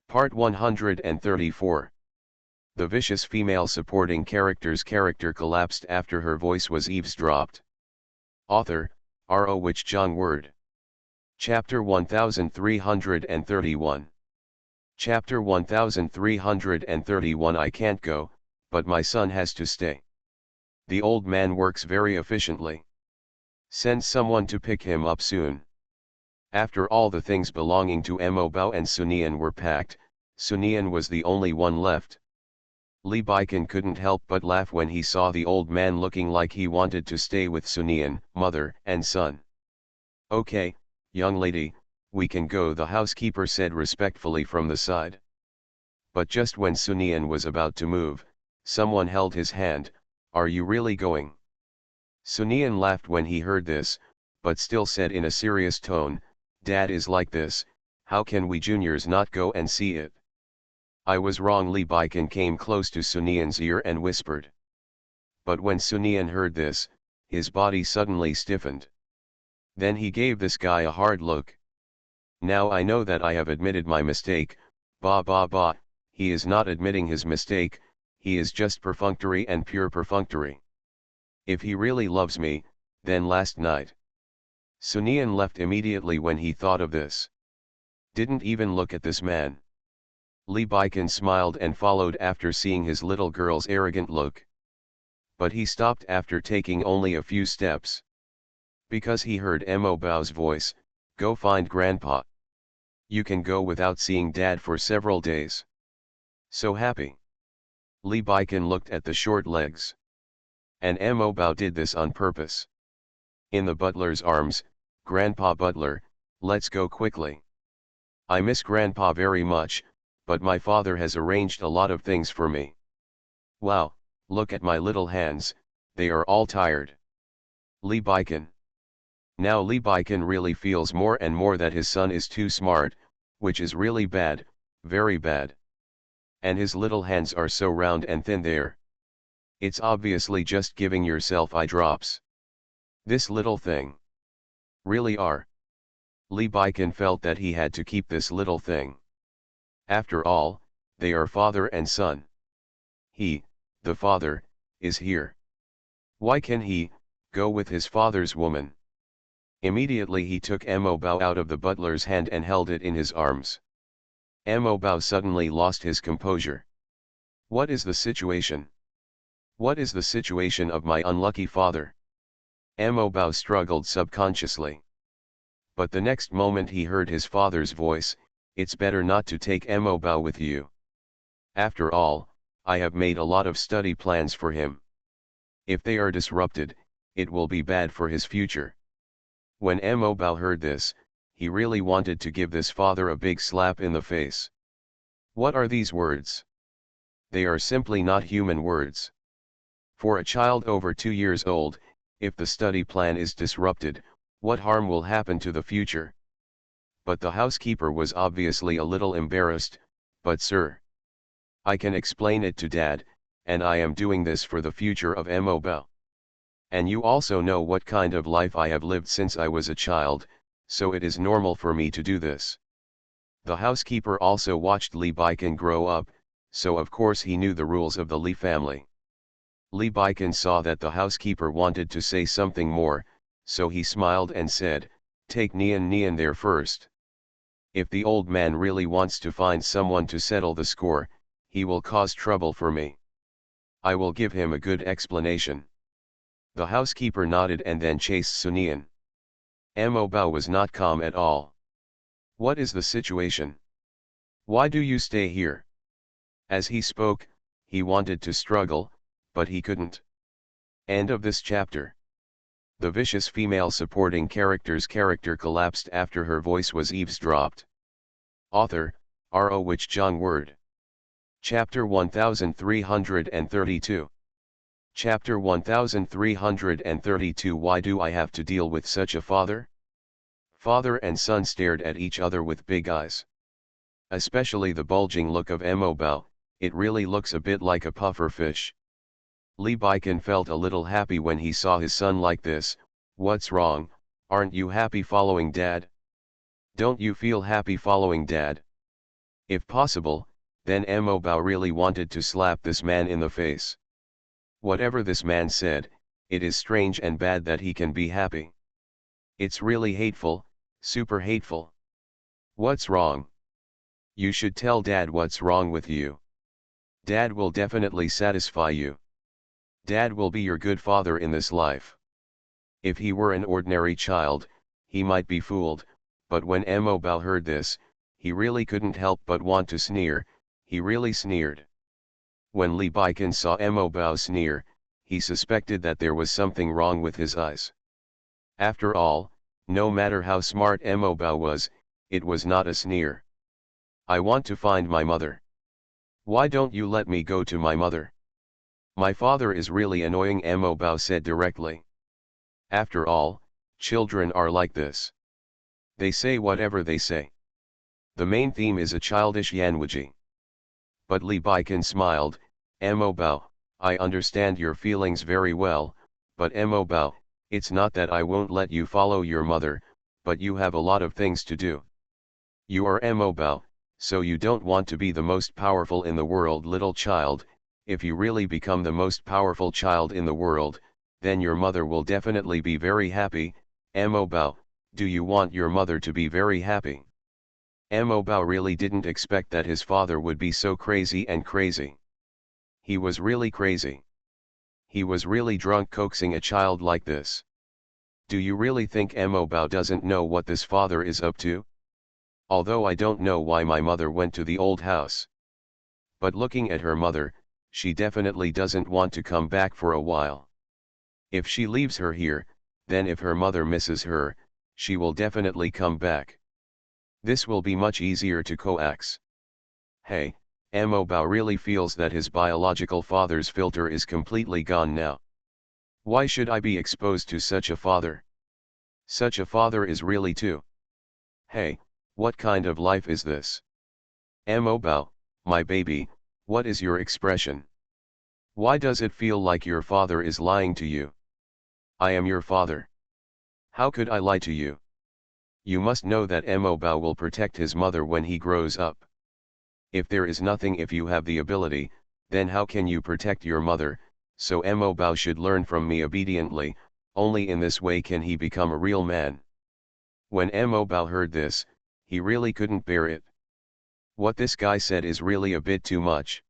Part 134. The vicious female supporting character's character collapsed after her voice was eavesdropped. Author, R.O. Wich Jong Word. Chapter 1331. Chapter 1331. I can't go, but my son has to stay. The old man works very efficiently. Send someone to pick him up soon. After all the things belonging to Mo Bao and Sunian were packed, Sunian was the only one left. Li Baikan couldn't help but laugh when he saw the old man looking like he wanted to stay with Sunian, mother and son. Okay, young lady, we can go, the housekeeper said respectfully from the side. But just when Sunian was about to move, someone held his hand. Are you really going? Sunian laughed when he heard this, but still said in a serious tone, Dad is like this, how can we juniors not go and see it? I was wrong. Li Baikan came close to Sunian's ear and whispered. But when Sunian heard this, his body suddenly stiffened. Then he gave this guy a hard look. Now I know that I have admitted my mistake. Bah, he is not admitting his mistake, he is just perfunctory and pure perfunctory. If he really loves me, then last night. Sunian left immediately when he thought of this. Didn't even look at this man. Li Baikan smiled and followed after seeing his little girl's arrogant look. But he stopped after taking only a few steps. Because he heard Mo Bao's voice, go find Grandpa. You can go without seeing Dad for several days. So happy. Li Baikan looked at the short legs. And Mo Bao did this on purpose. In the butler's arms, Grandpa Butler, let's go quickly. I miss Grandpa very much, but my father has arranged a lot of things for me. Wow, look at my little hands, they are all tired. Li Baikan. Now Li Baikan really feels more and more that his son is too smart, which is really bad, very bad. And his little hands are so round and thin there. It's obviously just giving yourself eye drops. This little thing. Really are. Li Baikan felt that he had to keep this little thing. After all, they are father and son. He, the father, is here. Why can he go with his father's woman? Immediately he took Mo Bao out of the butler's hand and held it in his arms. Mo Bao suddenly lost his composure. What is the situation? What is the situation of my unlucky father? Mo Bao struggled subconsciously. But the next moment he heard his father's voice, it's better not to take Mo Bao with you. After all, I have made a lot of study plans for him. If they are disrupted, it will be bad for his future. When Mo Bao heard this, he really wanted to give this father a big slap in the face. What are these words? They are simply not human words. For a child over 2 years old, if the study plan is disrupted, what harm will happen to the future? But the housekeeper was obviously a little embarrassed. But sir, I can explain it to Dad, and I am doing this for the future of Mo Bao. And you also know what kind of life I have lived since I was a child, so it is normal for me to do this. The housekeeper also watched Li Baikan grow up, so of course he knew the rules of the Li family. Li Baikan saw that the housekeeper wanted to say something more, so he smiled and said, take Nian there first. If the old man really wants to find someone to settle the score, he will cause trouble for me. I will give him a good explanation. The housekeeper nodded and then chased Sunian. Mo Bao was not calm at all. What is the situation? Why do you stay here? As he spoke, he wanted to struggle, but he couldn't. End of this chapter. The vicious female supporting character's character collapsed after her voice was eavesdropped. Author, R.O. Wich Jong Word. Chapter 1332. Chapter 1332. Why do I have to deal with such a father? Father and son stared at each other with big eyes. Especially the bulging look of Mo Bao, it really looks a bit like a puffer fish. Li Baikan felt a little happy when he saw his son like this. What's wrong, aren't you happy following Dad? Don't you feel happy following Dad? If possible, then Mo Bao really wanted to slap this man in the face. Whatever this man said, it is strange and bad that he can be happy. It's really hateful, super hateful. What's wrong? You should tell Dad what's wrong with you. Dad will definitely satisfy you. Dad will be your good father in this life. If he were an ordinary child, he might be fooled, but when Mo Bao heard this, he really couldn't help but want to sneer. He really sneered. When Li Baikan saw Mo Bao sneer, he suspected that there was something wrong with his eyes. After all, no matter how smart Mo Bao was, it was not a sneer. I want to find my mother. Why don't you let me go to my mother? My father is really annoying, Mo Bao said directly. After all, children are like this. They say whatever they say. The main theme is a childish Yanwuji. But Li Baikan smiled. Mo Bao, I understand your feelings very well, but Mo Bao, it's not that I won't let you follow your mother, but you have a lot of things to do. You are Mo Bao, so you don't want to be the most powerful in the world, little child. If you really become the most powerful child in the world, then your mother will definitely be very happy. Mo Bao, do you want your mother to be very happy? Mo Bao really didn't expect that his father would be so crazy and crazy. He was really crazy. He was really drunk coaxing a child like this. Do you really think Mo Bao doesn't know what this father is up to? Although I don't know why my mother went to the old house. But looking at her mother, she definitely doesn't want to come back for a while. If she leaves her here, then if her mother misses her, she will definitely come back. This will be much easier to coax. Hey, Mo Bao really feels that his biological father's filter is completely gone now. Why should I be exposed to such a father? Such a father is really too. Hey, what kind of life is this? Mo Bao, my baby, what is your expression? Why does it feel like your father is lying to you? I am your father. How could I lie to you? You must know that Mo Bao will protect his mother when he grows up. If there is nothing, if you have the ability, then how can you protect your mother? So Mo Bao should learn from me obediently, only in this way can he become a real man. When Mo Bao heard this, he really couldn't bear it. What this guy said is really a bit too much.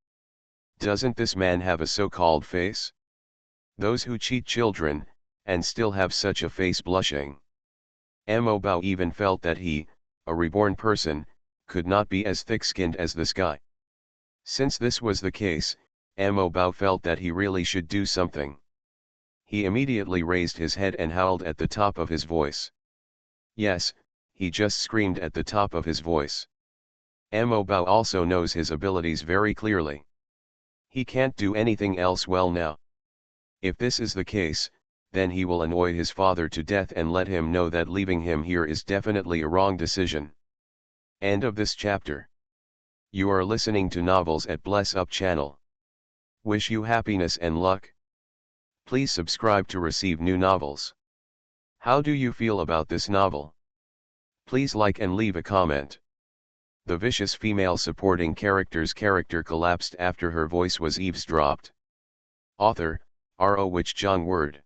Doesn't this man have a so-called face? Those who cheat children, and still have such a face, blushing. Mo Bao even felt that he, a reborn person, could not be as thick-skinned as this guy. Since this was the case, Mo Bao felt that he really should do something. He immediately raised his head and howled at the top of his voice. Yes, he just screamed at the top of his voice. Mo Bao also knows his abilities very clearly. He can't do anything else well now. If this is the case, then he will annoy his father to death and let him know that leaving him here is definitely a wrong decision. End of this chapter. You are listening to Novels at Bless Up channel. Wish you happiness and luck. Please subscribe to receive new novels. How do you feel about this novel? Please like and leave a comment. The vicious female supporting character's character collapsed after her voice was eavesdropped. Author, R.O. Wich Jong Word.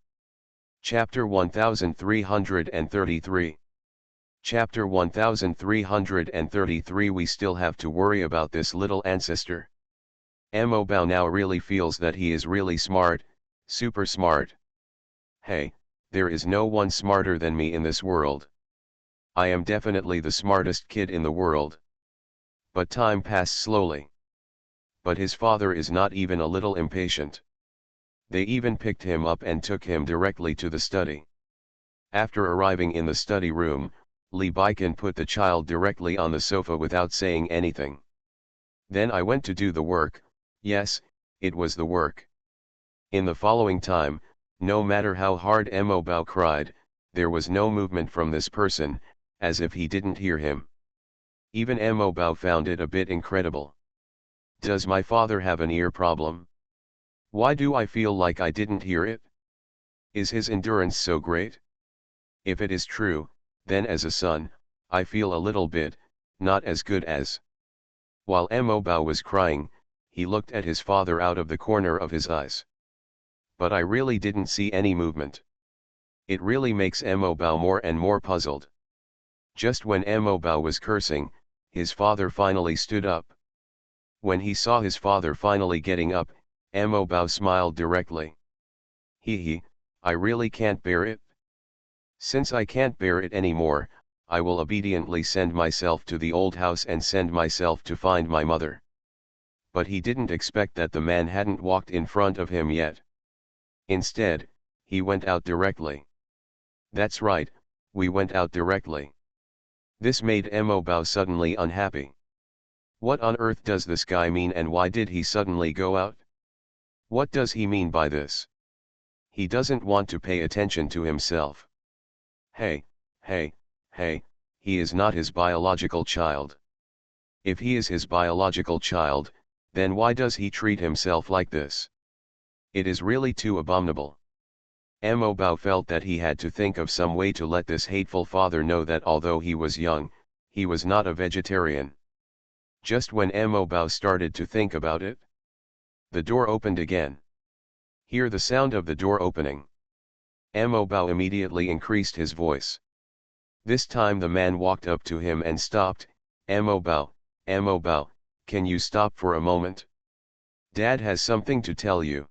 Chapter 1333. Chapter 1333. We still have to worry about this little ancestor. Mo Bao now really feels that he is really smart, super smart. Hey, there is no one smarter than me in this world. I am definitely the smartest kid in the world. But time passed slowly. But his father is not even a little impatient. They even picked him up and took him directly to the study. After arriving in the study room, Li Baikan put the child directly on the sofa without saying anything. Then I went to do the work. Yes, it was the work. In the following time, no matter how hard Mo Bao cried, there was no movement from this person, as if he didn't hear him. Even Mo Bao found it a bit incredible. Does my father have an ear problem? Why do I feel like I didn't hear it? Is his endurance so great? If it is true, then as a son, I feel a little bit, not as good as While Mo Bao was crying, he looked at his father out of the corner of his eyes. But I really didn't see any movement. It really makes Mo Bao more and more puzzled. Just when Mo Bao was cursing, his father finally stood up. When he saw his father finally getting up, Mo Bao smiled directly. He, I really can't bear it. Since I can't bear it anymore, I will obediently send myself to the old house and send myself to find my mother. But he didn't expect that the man hadn't walked in front of him yet. Instead, he went out directly. That's right, we went out directly. This made Mo Bao suddenly unhappy. What on earth does this guy mean, and why did he suddenly go out? What does he mean by this? He doesn't want to pay attention to himself. Hey, he is not his biological child. If he is his biological child, then why does he treat himself like this? It is really too abominable. Mo Bao felt that he had to think of some way to let this hateful father know that although he was young, he was not a vegetarian. Just when Mo Bao started to think about it, the door opened again. Hear the sound of the door opening. Mo Bao immediately increased his voice. This time the man walked up to him and stopped. Mo Bao, can you stop for a moment? Dad has something to tell you.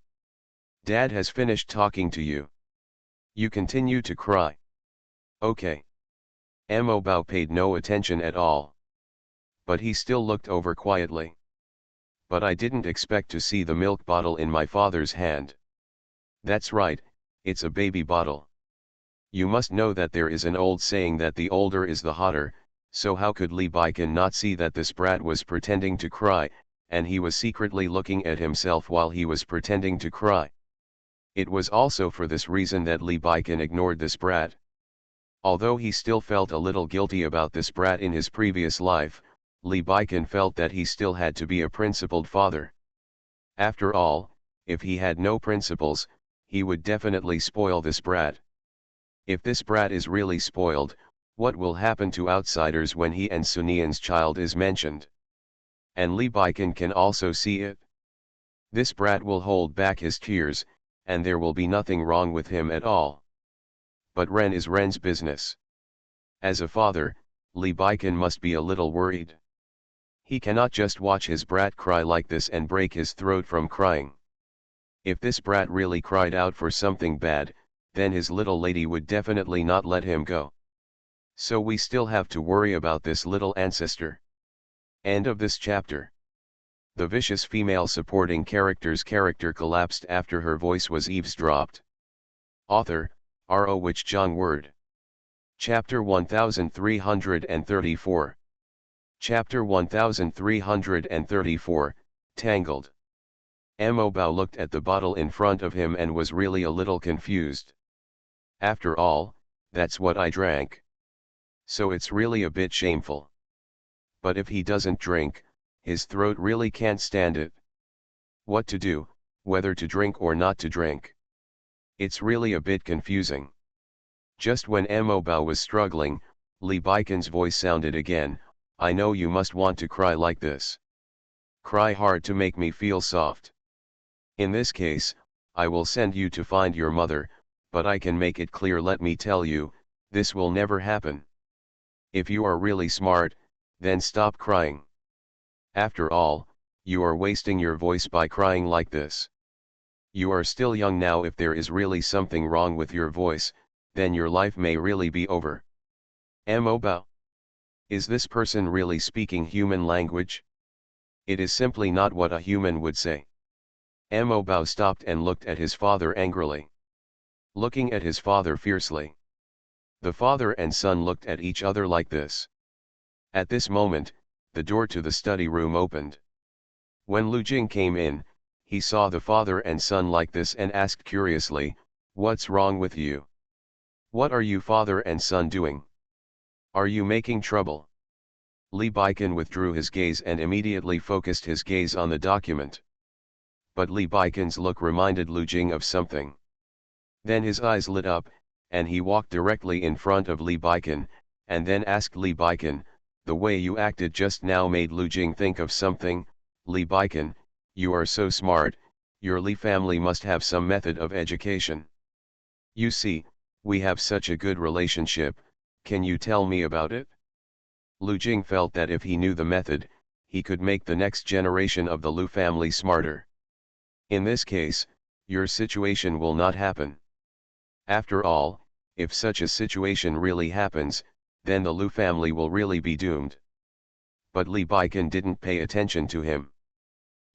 Dad has finished talking to you. You continue to cry. Okay. Mo Bao paid no attention at all. But he still looked over quietly. But I didn't expect to see the milk bottle in my father's hand. That's right, it's a baby bottle. You must know that there is an old saying that the older is the hotter, so how could Li Baikan not see that this brat was pretending to cry, and he was secretly looking at himself while he was pretending to cry? It was also for this reason that Li Baikan ignored this brat. Although he still felt a little guilty about this brat in his previous life, Li Baikan felt that he still had to be a principled father. After all, if he had no principles, he would definitely spoil this brat. If this brat is really spoiled, what will happen to outsiders when he and Sunian's child is mentioned? And Li Baikan can also see it. This brat will hold back his tears, and there will be nothing wrong with him at all. But Ren is Ren's business. As a father, Li Baikan must be a little worried. He cannot just watch his brat cry like this and break his throat from crying. If this brat really cried out for something bad, then his little lady would definitely not let him go. So we still have to worry about this little ancestor. End of this chapter. The vicious female supporting character's character collapsed after her voice was eavesdropped. Author, R.O. Wich Jong Word. Chapter 1334. Chapter 1334, Tangled. Mo Bao looked at the bottle in front of him and was really a little confused. After all, that's what I drank. So it's really a bit shameful. But if he doesn't drink, his throat really can't stand it. What to do, whether to drink or not to drink? It's really a bit confusing. Just when Mo Bao was struggling, Li Baikan's voice sounded again. I know you must want to cry like this. Cry hard to make me feel soft. In this case, I will send you to find your mother, but I can make it clear, let me tell you, this will never happen. If you are really smart, then stop crying. After all, you are wasting your voice by crying like this. You are still young now. If there is really something wrong with your voice, then your life may really be over. Mo Bao. Is this person really speaking human language? It is simply not what a human would say. Mo Bao stopped and looked at his father angrily. Looking at his father fiercely. The father and son looked at each other like this. At this moment, the door to the study room opened. When Lu Jing came in, he saw the father and son like this and asked curiously, "What's wrong with you? What are you father and son doing? Are you making trouble?" Li Baikan withdrew his gaze and immediately focused his gaze on the document. But Li Baikan's look reminded Lu Jing of something. Then his eyes lit up, and he walked directly in front of Li Baikan, and then asked Li Baikan, The way you acted just now made Lu Jing think of something. Li Baikan, you are so smart, your Li family must have some method of education. You see, we have such a good relationship, can you tell me about it? Lu Jing felt that if he knew the method, he could make the next generation of the Lu family smarter. In this case, your situation will not happen. After all, if such a situation really happens, then the Lu family will really be doomed. But Li Baikan didn't pay attention to him.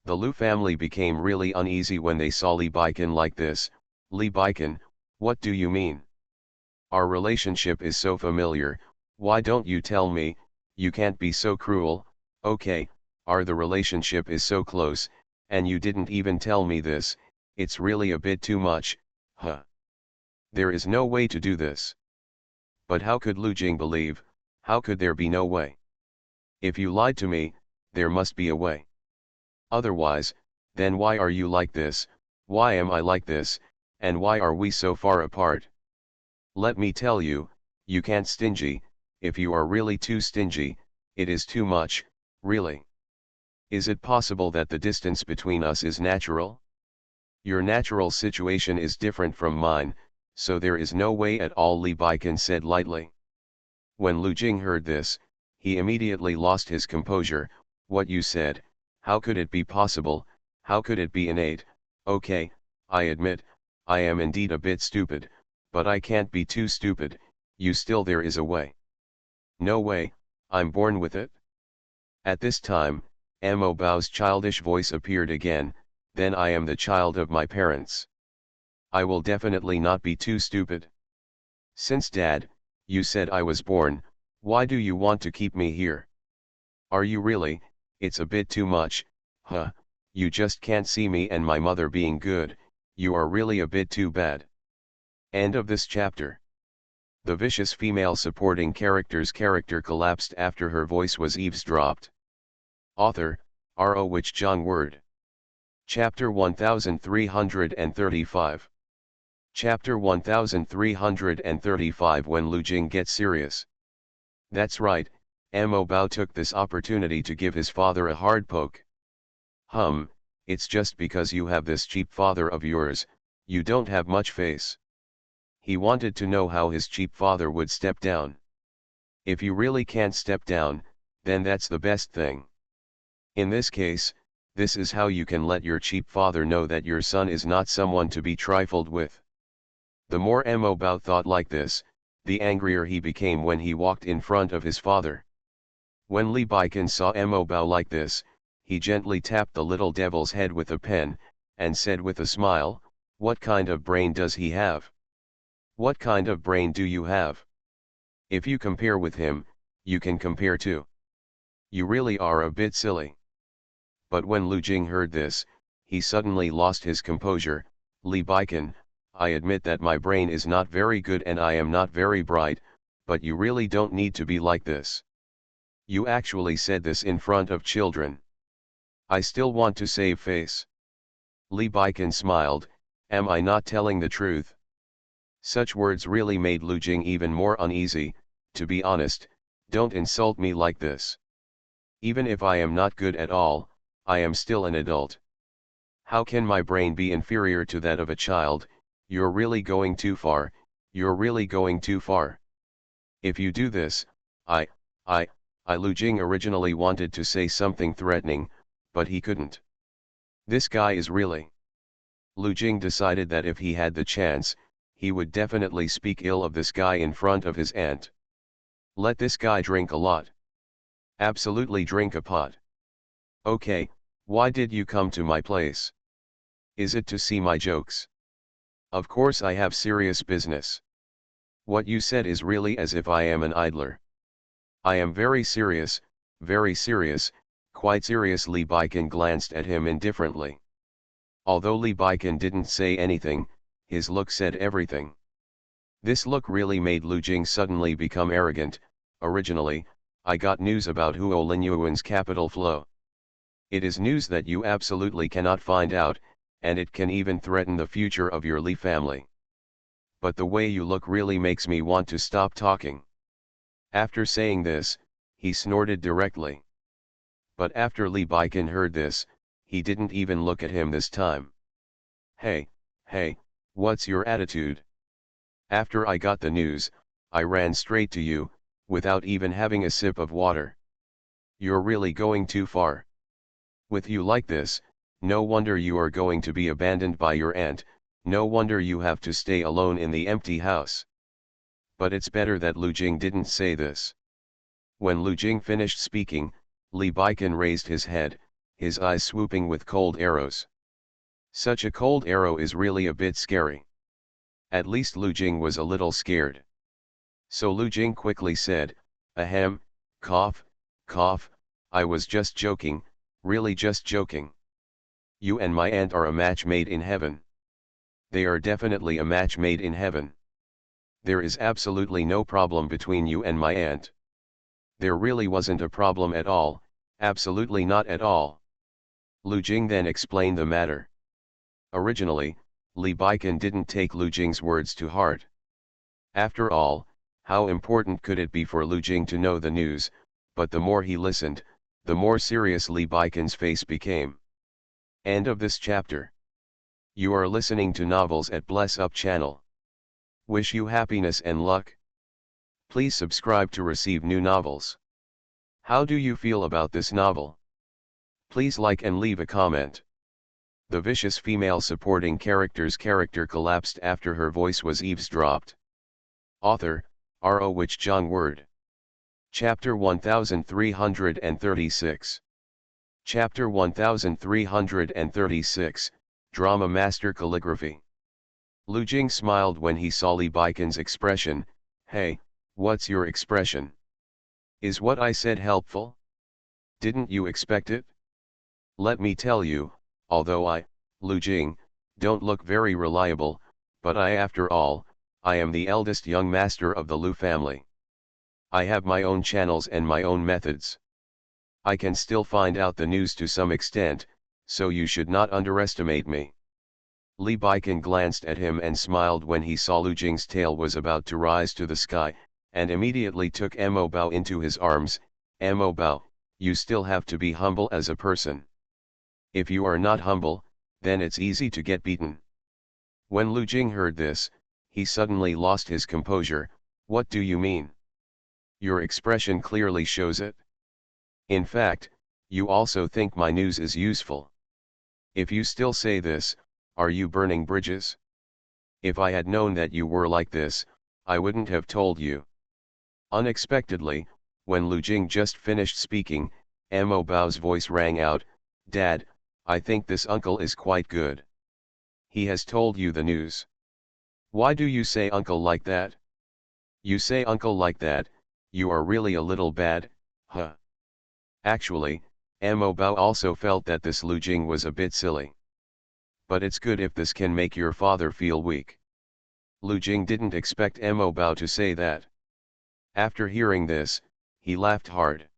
The Lu family became really uneasy when they saw Li Baikan like this. Li Baikan, what do you mean? Our relationship is so familiar, why don't you tell me? You can't be so cruel. Okay, the relationship is so close, and you didn't even tell me this, it's really a bit too much, huh? There is no way to do this. But how could Lu Jing believe, how could there be no way? If you lied to me, there must be a way. Otherwise, then why are you like this, why am I like this, and why are we so far apart? Let me tell you, you can't stingy, if you are really too stingy, it is too much, really. Is it possible that the distance between us is natural? Your natural situation is different from mine, so there is no way at all, Li Baikan said lightly. When Lu Jing heard this, he immediately lost his composure. What you said, how could it be possible, how could it be innate? Okay, I admit, I am indeed a bit stupid, but I can't be too stupid, there is a way. No way, I'm born with it. At this time, Mo Bao's childish voice appeared again, then I am the child of my parents. I will definitely not be too stupid. Since Dad, you said I was born, why do you want to keep me here? Are you really? It's a bit too much, huh? You just can't see me and my mother being good, you are really a bit too bad. End of this chapter. The vicious female supporting character's character collapsed after her voice was eavesdropped. Author, R.O. Wich Jong Word. Chapter 1335. Chapter 1335 When Lu Jing Gets Serious. That's right, Mo Bao took this opportunity to give his father a hard poke. It's just because you have this cheap father of yours, you don't have much face. He wanted to know how his cheap father would step down. If you really can't step down, then that's the best thing. In this case, this is how you can let your cheap father know that your son is not someone to be trifled with. The more Mo Bao thought like this, the angrier he became when he walked in front of his father. When Li Baikan saw Mo Bao like this, he gently tapped the little devil's head with a pen, and said with a smile, "What kind of brain does he have? What kind of brain do you have? If you compare with him, you can compare too. You really are a bit silly." But when Lu Jing heard this, he suddenly lost his composure. "Li Baikan, I admit that my brain is not very good and I am not very bright, but you really don't need to be like this. You actually said this in front of children. I still want to save face." Li Baikan smiled, "Am I not telling the truth?" Such words really made Lu Jing even more uneasy. "To be honest, don't insult me like this. Even if I am not good at all, I am still an adult. How can my brain be inferior to that of a child? You're really going too far, you're really going too far. If you do this, I Lu Jing originally wanted to say something threatening, but he couldn't. This guy is really. Lu Jing decided that if he had the chance, he would definitely speak ill of this guy in front of his aunt. Let this guy drink a lot. Absolutely drink a pot. Okay, why did you come to my place? Is it to see my jokes? Of course I have serious business. What you said is really as if I am an idler. I am very serious, quite serious. Li Baikan glanced at him indifferently. Although Li Baikan didn't say anything, his look said everything. This look really made Lu Jing suddenly become arrogant. Originally, I got news about Huo Linyuan's capital flow. It is news that you absolutely cannot find out, and it can even threaten the future of your Li family. But the way you look really makes me want to stop talking. After saying this, he snorted directly. But after Li Baikan heard this, he didn't even look at him this time. Hey, hey, what's your attitude? After I got the news, I ran straight to you, without even having a sip of water. You're really going too far. With you like this, no wonder you are going to be abandoned by your aunt, no wonder you have to stay alone in the empty house. But it's better that Lu Jing didn't say this. When Lu Jing finished speaking, Li Baikan raised his head, his eyes swooping with cold arrows. Such a cold arrow is really a bit scary. At least Lu Jing was a little scared. So Lu Jing quickly said, ahem, cough, cough, I was just joking, really just joking. You and my aunt are a match made in heaven. They are definitely a match made in heaven. There is absolutely no problem between you and my aunt. There really wasn't a problem at all, absolutely not at all. Lu Jing then explained the matter. Originally, Li Baikan didn't take Lu Jing's words to heart. After all, how important could it be for Lu Jing to know the news, but the more he listened, the more serious Li Baikan's face became. End of this chapter. You are listening to Novels at Bless Up channel. Wish you happiness and luck. Please subscribe to receive new novels. How do you feel about this novel? Please like and leave a comment. The vicious female supporting character's character collapsed after her voice was eavesdropped. Author, R.O. Wich Jong Word. Chapter 1336. Chapter 1336, Drama Master Calligraphy. Lu Jing smiled when he saw Li Baikan's expression. Hey, what's your expression? Is what I said helpful? Didn't you expect it? Let me tell you, although I, Lu Jing, don't look very reliable, but after all, I am the eldest young master of the Lu family. I have my own channels and my own methods. I can still find out the news to some extent, so you should not underestimate me. Li Baikan glanced at him and smiled when he saw Lu Jing's tail was about to rise to the sky, and immediately took Mo Bao into his arms. Mo Bao, you still have to be humble as a person. If you are not humble, then it's easy to get beaten. When Lu Jing heard this, he suddenly lost his composure. What do you mean? Your expression clearly shows it. In fact, you also think my news is useful. If you still say this, are you burning bridges? If I had known that you were like this, I wouldn't have told you. Unexpectedly, when Lu Jing just finished speaking, Mo Bao's voice rang out, Dad, I think this uncle is quite good. He has told you the news. Why do you say uncle like that? You say uncle like that, you are really a little bad, huh? Actually, Mo Bao also felt that this Lu Jing was a bit silly. But it's good if this can make your father feel weak. Lu Jing didn't expect Mo Bao to say that. After hearing this, he laughed hard.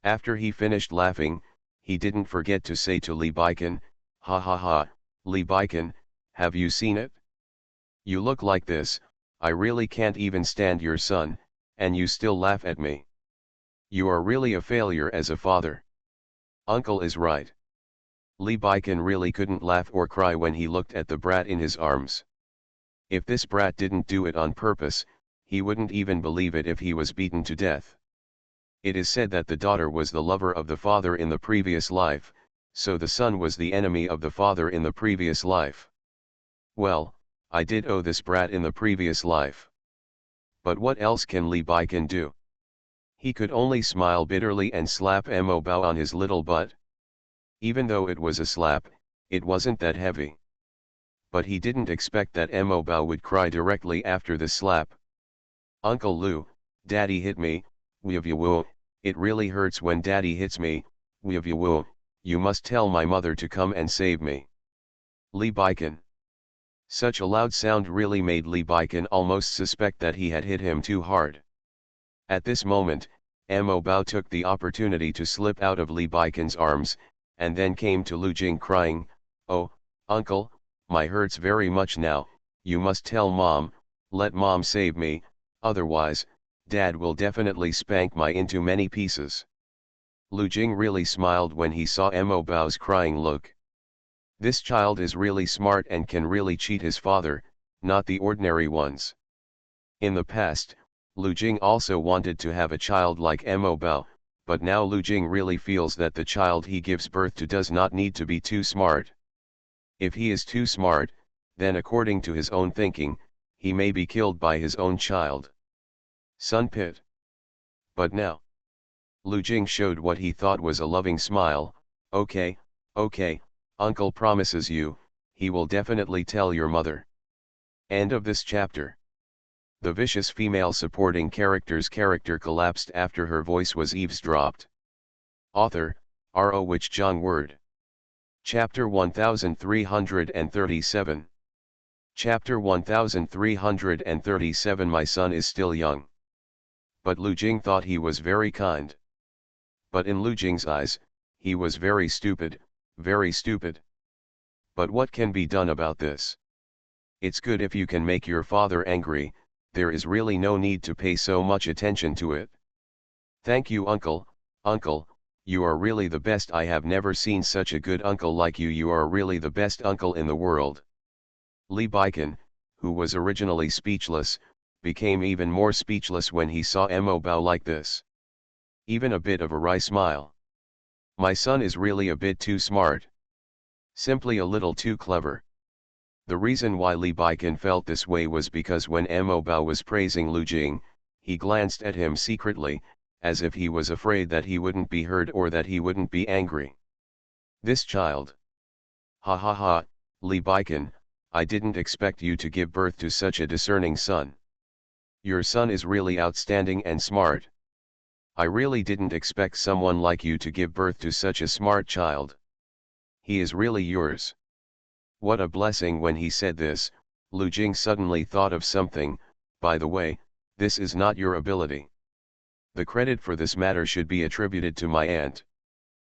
After he finished laughing, he didn't forget to say to Li Baikan, ha ha ha, Li Baikan, have you seen it? You look like this, I really can't even stand your son, and you still laugh at me. You are really a failure as a father. Uncle is right. Li Baikan really couldn't laugh or cry when he looked at the brat in his arms. If this brat didn't do it on purpose, he wouldn't even believe it if he was beaten to death. It is said that the daughter was the lover of the father in the previous life, so the son was the enemy of the father in the previous life. Well, I did owe this brat in the previous life. But what else can Li Baikan do? He could only smile bitterly and slap Mo Bao on his little butt. Even though it was a slap, it wasn't that heavy. But he didn't expect that Mo Bao would cry directly after the slap. Uncle Lu, Daddy hit me, woo, it really hurts when Daddy hits me, woo, you must tell my mother to come and save me. Li Baikan. Such a loud sound really made Li Baikan almost suspect that he had hit him too hard. At this moment, Mo Bao took the opportunity to slip out of Li Baikan's arms, and then came to Lu Jing crying, oh, uncle, my hurts very much now, you must tell mom, let mom save me, otherwise, Dad will definitely spank my into many pieces. Lu Jing really smiled when he saw Mo Bao's crying look. This child is really smart and can really cheat his father, not the ordinary ones. In the past, Lu Jing also wanted to have a child like Mo Bao, but now Lu Jing really feels that the child he gives birth to does not need to be too smart. If he is too smart, then according to his own thinking, he may be killed by his own child. Sun Pit. But now, Lu Jing showed what he thought was a loving smile. Okay, okay, uncle promises you, he will definitely tell your mother. End of this chapter. The vicious female supporting character's character collapsed after her voice was eavesdropped. Author, R.O. Wich Jong Word. Chapter 1337. Chapter 1337. My son is still young. But Lu Jing thought he was very kind. But in Lu Jing's eyes, he was very stupid, very stupid. But what can be done about this? It's good if you can make your father angry, there is really no need to pay so much attention to it. Thank you uncle, uncle, you are really the best. I have never seen such a good uncle like you. You are really the best uncle in the world. Li Baikan, who was originally speechless, became even more speechless when he saw Mo Bao like this. Even a bit of a wry smile. My son is really a bit too smart. Simply a little too clever. The reason why Li Baikan felt this way was because when Mo Bao was praising Lu Jing, he glanced at him secretly, as if he was afraid that he wouldn't be heard or that he wouldn't be angry. This child. Ha ha ha, Li Baikan, I didn't expect you to give birth to such a discerning son. Your son is really outstanding and smart. I really didn't expect someone like you to give birth to such a smart child. He is really yours. What a blessing. When he said this, Lu Jing suddenly thought of something. By the way, this is not your ability. The credit for this matter should be attributed to my aunt.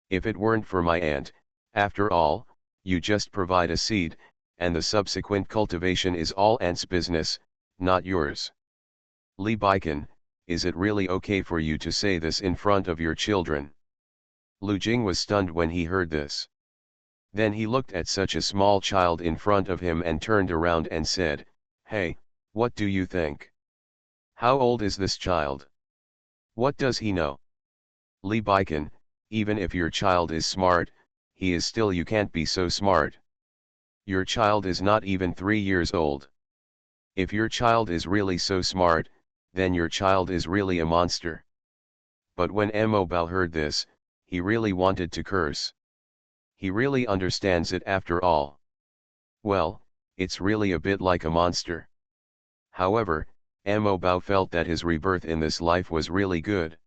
If it weren't for my aunt, after all, you just provide a seed, and the subsequent cultivation is all aunt's business, not yours. Li Baikan, is it really okay for you to say this in front of your children? Lu Jing was stunned when he heard this. Then he looked at such a small child in front of him and turned around and said, "Hey, what do you think? How old is this child? What does he know?" Li Baikan, even if your child is smart, he is still you can't be so smart. Your child is not even 3 years old. If your child is really so smart, then your child is really a monster. But when Mo Bao heard this, he really wanted to curse. He really understands it after all. Well, it's really a bit like a monster. However, Mo Bao felt that his rebirth in this life was really good.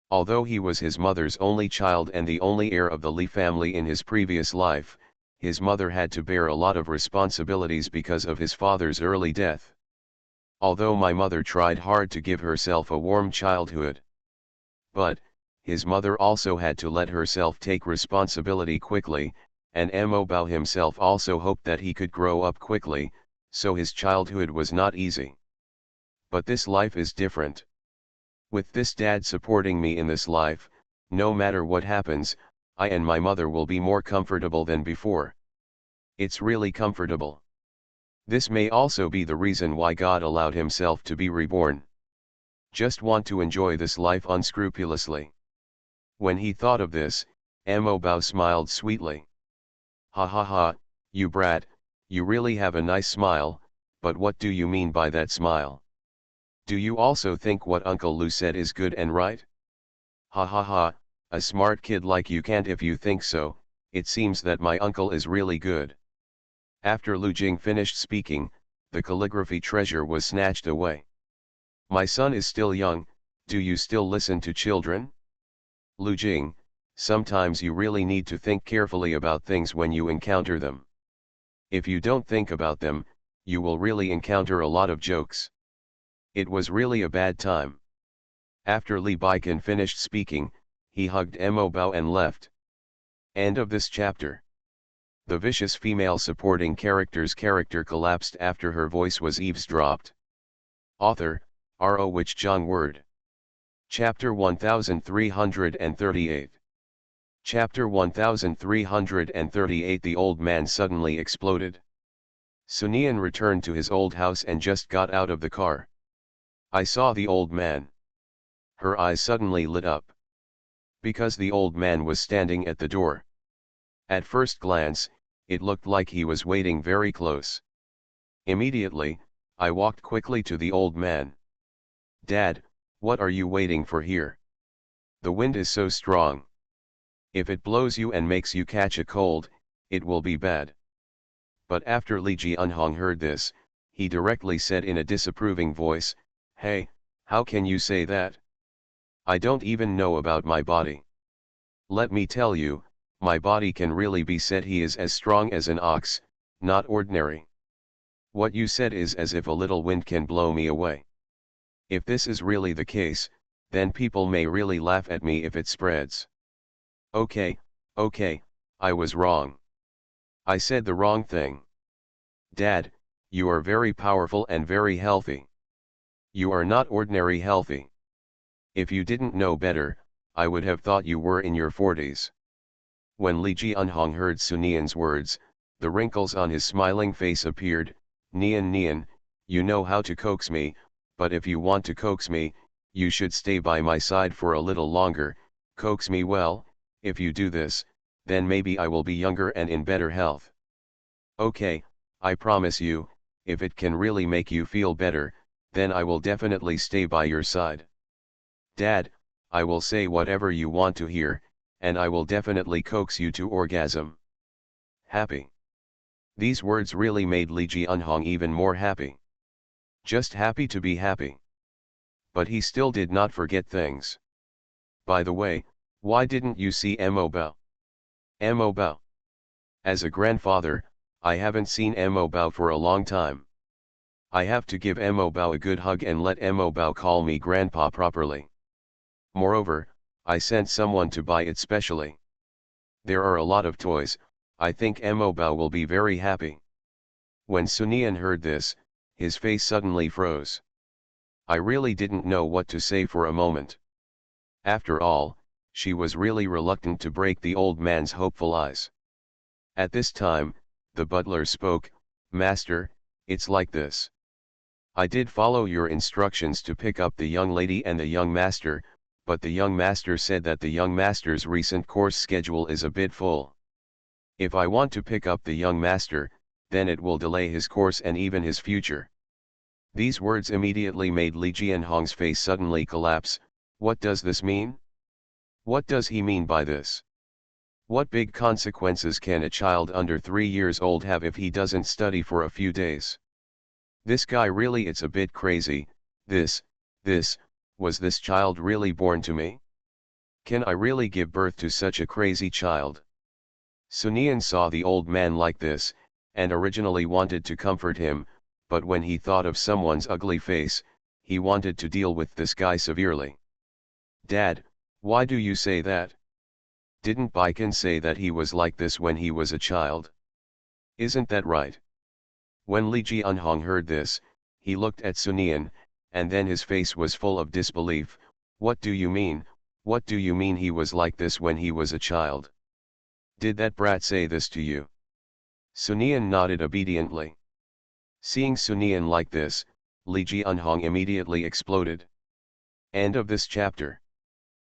Although he was his mother's only child and the only heir of the Li family in his previous life, his mother had to bear a lot of responsibilities because of his father's early death. Although my mother tried hard to give herself a warm childhood. But, his mother also had to let herself take responsibility quickly, and Mo Bao himself also hoped that he could grow up quickly, so his childhood was not easy. But this life is different. With this dad supporting me in this life, no matter what happens, I and my mother will be more comfortable than before. It's really comfortable. This may also be the reason why God allowed himself to be reborn. Just want to enjoy this life unscrupulously. When he thought of this, Mo Bao smiled sweetly. Ha ha ha, you brat, you really have a nice smile, but what do you mean by that smile? Do you also think what Uncle Lu said is good and right? Ha ha ha, a smart kid like you can't. If you think so, it seems that my uncle is really good. After Lu Jing finished speaking, the calligraphy treasure was snatched away. My son is still young, do you still listen to children? Lu Jing, sometimes you really need to think carefully about things when you encounter them. If you don't think about them, you will really encounter a lot of jokes. It was really a bad time. After Li Baikan finished speaking, he hugged Mo Bao and left. End of this chapter. The vicious female supporting character's character collapsed after her voice was eavesdropped. Author, Ro which Jong word. Chapter 1338. Chapter 1338. The old man suddenly exploded. Sunian returned to his old house and just got out of the car. I saw the old man. Her eyes suddenly lit up. Because the old man was standing at the door. At first glance, it looked like he was waiting very close. Immediately, I walked quickly to the old man. Dad, what are you waiting for here? The wind is so strong. If it blows you and makes you catch a cold, it will be bad. But after Li Jianhong heard this, he directly said in a disapproving voice, Hey, how can you say that? I don't even know about my body. Let me tell you, my body can really be said he is as strong as an ox, not ordinary. What you said is as if a little wind can blow me away. If this is really the case, then people may really laugh at me if it spreads. Okay, I was wrong. I said the wrong thing. Dad, you are very powerful and very healthy. You are not ordinary healthy. If you didn't know better, I would have thought you were in your 40s. When Li Jianhong heard Sunian's words, the wrinkles on his smiling face appeared. Nian, you know how to coax me, but if you want to coax me, you should stay by my side for a little longer. Coax me well. If you do this, then maybe I will be younger and in better health. Okay, I promise you, if it can really make you feel better, then I will definitely stay by your side. Dad, I will say whatever you want to hear, and I will definitely coax you to orgasm. Happy. These words really made Li Jianhong even more happy. Just happy to be happy. But he still did not forget things. By the way, why didn't you see Mo Bao? Mo Bao. As a grandfather, I haven't seen Mo Bao for a long time. I have to give Mo Bao a good hug and let Mo Bao call me grandpa properly. Moreover, I sent someone to buy it specially. There are a lot of toys, I think Mo Bao will be very happy. When Sunian heard this, his face suddenly froze. I really didn't know what to say for a moment. After all, she was really reluctant to break the old man's hopeful eyes. At this time, the butler spoke, Master, it's like this. I did follow your instructions to pick up the young lady and the young master, but the young master said that the young master's recent course schedule is a bit full. If I want to pick up the young master, then it will delay his course and even his future. These words immediately made Li Jianhong's face suddenly collapse. What does this mean? What does he mean by this? What big consequences can a child under 3 years old have if he doesn't study for a few days? This guy really, it's a bit crazy. Was this child really born to me? Can I really give birth to such a crazy child? Sunian saw the old man like this, and originally wanted to comfort him, but when he thought of someone's ugly face, he wanted to deal with this guy severely. Dad, why do you say that? Didn't Baikan say that he was like this when he was a child? Isn't that right? When Li Jianhong heard this, he looked at Sunian, and then his face was full of disbelief. What do you mean? What do you mean he was like this when he was a child? Did that brat say this to you? Sunian nodded obediently. Seeing Sunian like this, Li Jianhong immediately exploded. End of this chapter.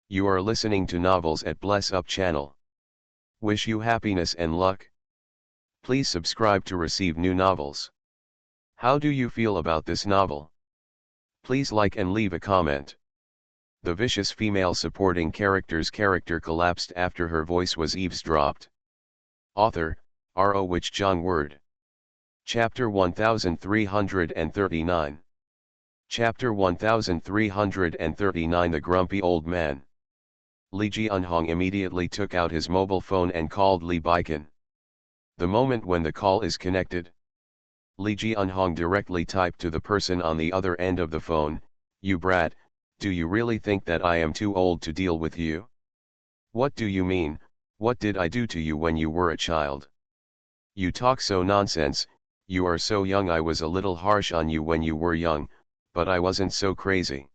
You are listening to Novels at Bless Up channel. Wish you happiness and luck. Please subscribe to receive new novels. How do you feel about this novel? Please like and leave a comment. The vicious female supporting character's character collapsed after her voice was eavesdropped. Author, Ro which Jong word. Chapter 1339. Chapter 1339. The Grumpy Old Man. Li Jianhong immediately took out his mobile phone and called Li Baikan. The moment when the call is connected, Li Jianhong directly typed to the person on the other end of the phone, You brat, do you really think that I am too old to deal with you? What do you mean? What did I do to you when you were a child? You talk so nonsense, you are so young. I was a little harsh on you when you were young, But I wasn't so crazy.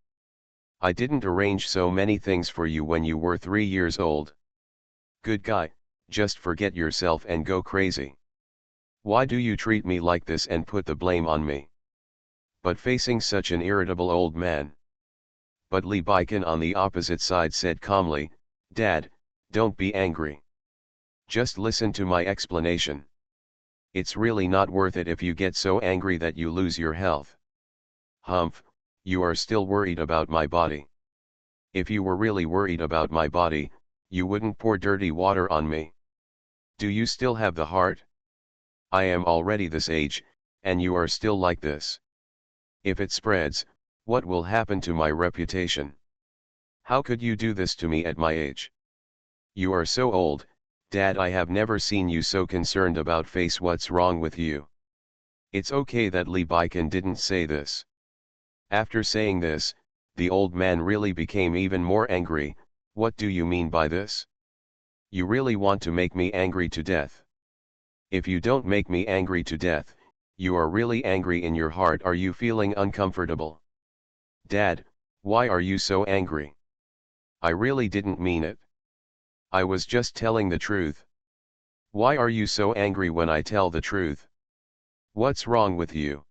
I didn't arrange so many things for you when you were 3 years old. Good guy, just forget yourself and go crazy. Why do you treat me like this and put the blame on me? But facing such an irritable old man. But Lee Baiken on the opposite side said calmly, Dad, don't be angry. Just listen to my explanation. It's really not worth it if you get so angry that you lose your health. Humph, you are still worried about my body. If you were really worried about my body, you wouldn't pour dirty water on me. Do you still have the heart? I am already this age, and you are still like this. If it spreads, what will happen to my reputation? How could you do this to me at my age? You are so old, Dad. I have never seen you so concerned about face. What's wrong with you? It's okay that Lee Baiken didn't say this. After saying this, the old man really became even more angry. What do you mean by this? You really want to make me angry to death? If you don't make me angry to death, you are really angry in your heart. Are you feeling uncomfortable? Dad, why are you so angry? I really didn't mean it. I was just telling the truth. Why are you so angry when I tell the truth? What's wrong with you?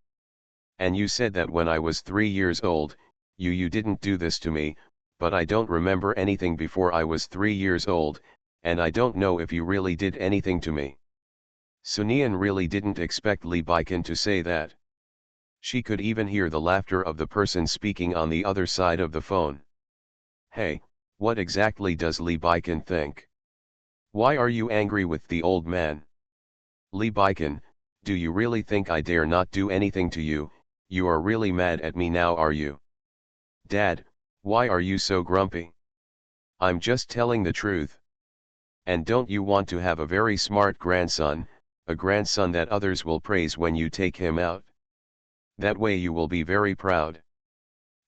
And you said that when I was 3 years old, you didn't do this to me, but I don't remember anything before I was 3 years old, and I don't know if you really did anything to me. Sunian really didn't expect Lee Baiken to say that. She could even hear the laughter of the person speaking on the other side of the phone. Hey, what exactly does Lee Baiken think? Why are you angry with the old man? Lee Baiken, do you really think I dare not do anything to you? You are really mad at me now, are you? Dad, why are you so grumpy? I'm just telling the truth. And don't you want to have a very smart grandson, a grandson that others will praise when you take him out? That way you will be very proud.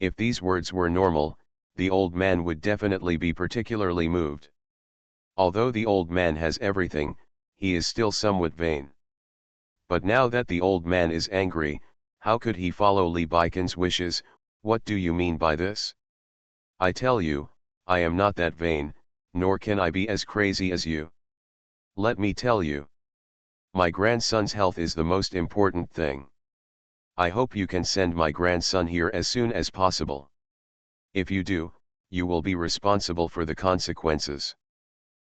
If these words were normal, the old man would definitely be particularly moved. Although the old man has everything, he is still somewhat vain. But now that the old man is angry, how could he follow Lee Baiken's wishes? What do you mean by this? I tell you, I am not that vain, nor can I be as crazy as you. Let me tell you. My grandson's health is the most important thing. I hope you can send my grandson here as soon as possible. If you do, you will be responsible for the consequences.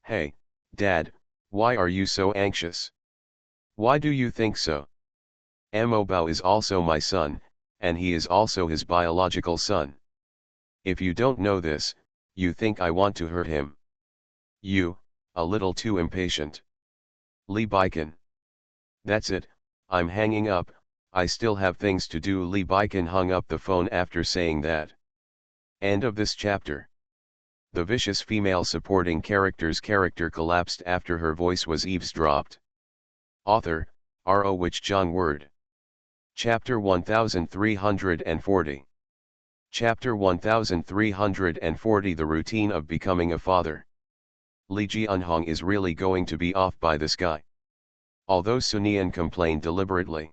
Hey, Dad, why are you so anxious? Why do you think so? Mo Bao is also my son, and he is also his biological son. If you don't know this, you think I want to hurt him. You, a little too impatient. Lee Baiken. That's it, I'm hanging up, I still have things to do. Lee Baiken hung up the phone after saying that. End of this chapter. The vicious female supporting character's character collapsed after her voice was eavesdropped. Author, R.O. Wich Jong Word. Chapter 1340. Chapter 1340. The routine of becoming a father. Lee Ji-eunhong is really going to be off by this guy. Although Sunian complained deliberately.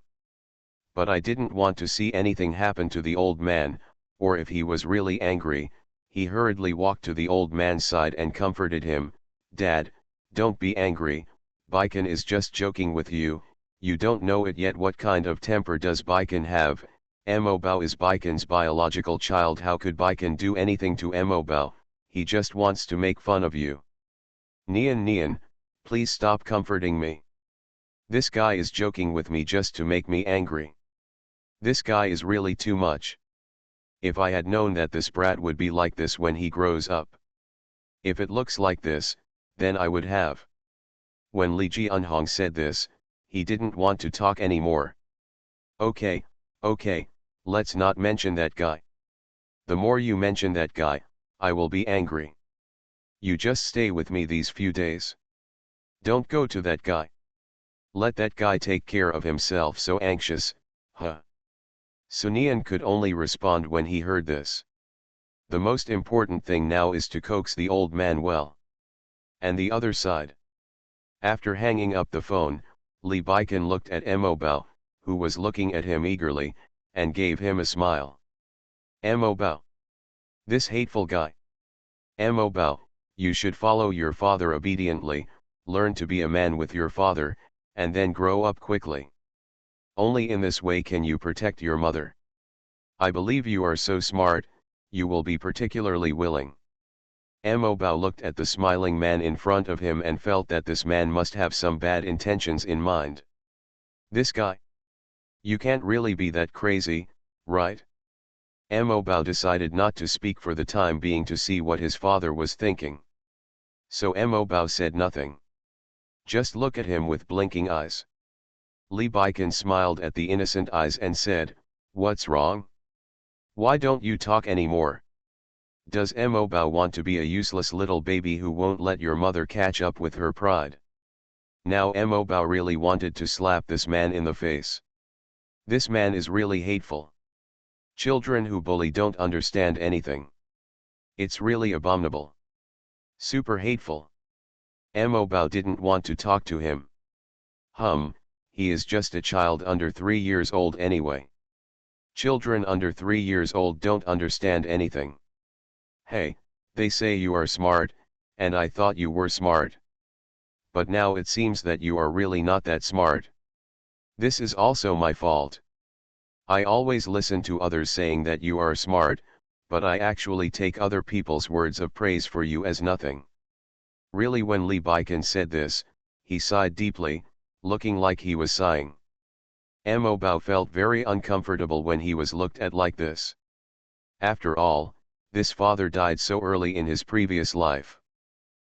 But I didn't want to see anything happen to the old man, or if he was really angry, he hurriedly walked to the old man's side and comforted him. Dad, don't be angry, Baiken is just joking with you, you don't know it yet. What kind of temper does Baiken have? Mo Bao is Baiken's biological child. How could Baiken do anything to Mo Bao? He just wants to make fun of you. Nian, please stop comforting me. This guy is joking with me just to make me angry. This guy is really too much. If I had known that this brat would be like this when he grows up. If it looks like this, then I would have. When Lee Ji-eunhong said this, he didn't want to talk anymore. Okay, let's not mention that guy. The more you mention that guy, I will be angry. You just stay with me these few days. Don't go to that guy. Let that guy take care of himself. So anxious, huh? Sunian could only respond when he heard this. The most important thing now is to coax the old man well. And the other side. After hanging up the phone, Lee Baiken looked at Mo Bao, who was looking at him eagerly, and gave him a smile. Mo Bao. This hateful guy. Mo Bao, you should follow your father obediently, learn to be a man with your father, and then grow up quickly. Only in this way can you protect your mother. I believe you are so smart, you will be particularly willing. Mo Bao looked at the smiling man in front of him and felt that this man must have some bad intentions in mind. This guy? You can't really be that crazy, right? Mo Bao decided not to speak for the time being to see what his father was thinking. So Mo Bao said nothing. Just look at him with blinking eyes. Li Baikan smiled at the innocent eyes and said, "What's wrong? Why don't you talk anymore? Does Mo Bao want to be a useless little baby who won't let your mother catch up with her pride?" Now Mo Bao really wanted to slap this man in the face. This man is really hateful. Children who bully don't understand anything. It's really abominable. Super hateful. Mo Bao didn't want to talk to him. He is just a child under 3 years old anyway. Children under 3 years old don't understand anything. Hey, they say you are smart, and I thought you were smart. But now it seems that you are really not that smart. This is also my fault. I always listen to others saying that you are smart, but I actually take other people's words of praise for you as nothing. Really, when Li Baikan said this, he sighed deeply, looking like he was sighing. Mo Bao felt very uncomfortable when he was looked at like this. After all, this father died so early in his previous life.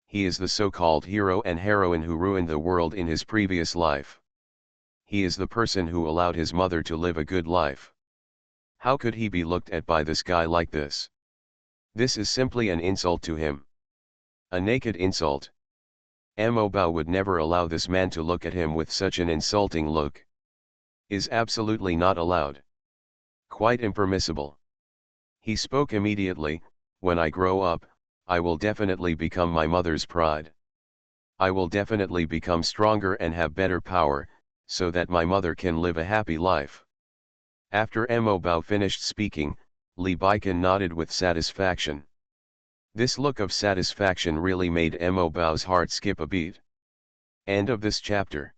He is the so-called hero and heroine who ruined the world in his previous life. He is the person who allowed his mother to live a good life. How could he be looked at by this guy like this? This is simply an insult to him. A naked insult. Mo Bao would never allow this man to look at him with such an insulting look. Is absolutely not allowed. Quite impermissible. He spoke immediately, "When I grow up, I will definitely become my mother's pride. I will definitely become stronger and have better power, so that my mother can live a happy life." After Mo Bao finished speaking, Li Baikan nodded with satisfaction. This look of satisfaction really made Mo Bao's heart skip a beat. End of this chapter.